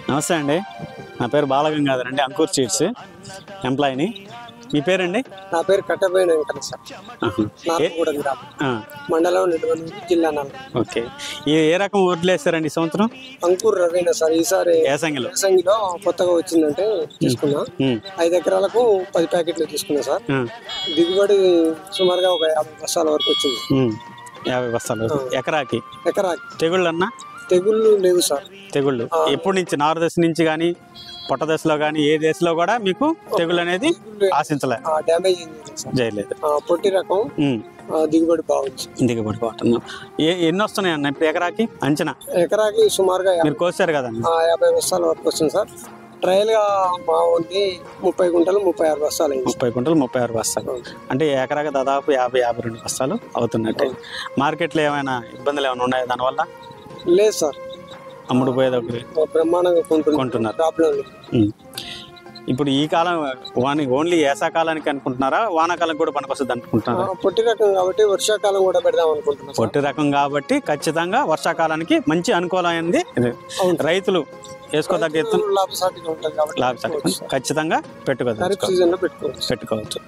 నమస్తే అండి, నా పేరు బాలగంగాధర్ అండి, అంకుర్ సీడ్స్ ఎంప్లాయీని. మీ పేరండి? నా పేరు కట్టబోయిన వెంకట సార్. నార్పగూడెం గ్రామం, మండలం నెల్లూరు జిల్లా. ఓకే, ఏ రకం వడ్లు వేస్తారండి ఈ సంవత్సరం? అంకుర్ రవీనా సార్. ఈసారి ఏసంగిలో కొత్తగా వచ్చిందంటే తీసుకున్నా. 5 ఎకరాలకు 10 ప్యాకెట్లు తీసుకున్నా సార్. దిగుబడి సుమారుగా ఒక 50 బస్తాల వరకు వచ్చింది. 50 బస్తాలు ఎకరాకి. తెగుళ్ళు లేవు సార్. తెగుళ్ళు ఎప్పటి నుంచి? నారు దశ నుంచి కానీ పొట్ట దశలో కానీ ఏ దశలో కూడా మీకు తెగుళ్ళు అనేది ఆశించలేదు, డ్యామేజ్ చేయలేదు. పొట్టి రకం దిగుబడి బాగుంది. దిగుబడి బాగుంటుంది. ఎన్ని వస్తున్నాయి అన్న ఇప్పుడు ఎకరాకి అంచనా? ఎకరాకి సుమారుగా మీరు కోసారు కదండి, 50 బస్తాల వరకు వస్తుంది సార్. ట్రయల్ గా మా ఉంది 30 గుంటలు 36 బస్తాలు. 30 గుంటలు 36 బస్తాలు అంటే ఎకరాకి దాదాపు 50-52 బస్తాలు అవుతున్నట్టే. మార్కెట్లో ఏమైనా ఇబ్బందులు ఏమైనా ఉన్నాయా దానివల్ల? లేదు సార్, అమ్ముడు పోయేది బ్రహ్మాండంగా కొంటున్నారు. ప్రాబ్లం. ఇప్పుడు ఈ కాలం ఓన్లీ వేసాకాలానికి అనుకుంటున్నారా, వానాకాలం కూడా పనికొస్తుంది అనుకుంటున్నారా? పొట్టి రకం కాబట్టి వర్షాకాలం కూడా పెడదాం అనుకుంటున్నాం. పొట్టి రకం కాబట్టి ఖచ్చితంగా వర్షాకాలానికి మంచి అనుకూలమైంది. రైతులు వేసుకోదగ్గ ఎత్తు లాభసాటిగా ఉంటుంది కాబట్టి ఖచ్చితంగా పెట్టుకోవచ్చు.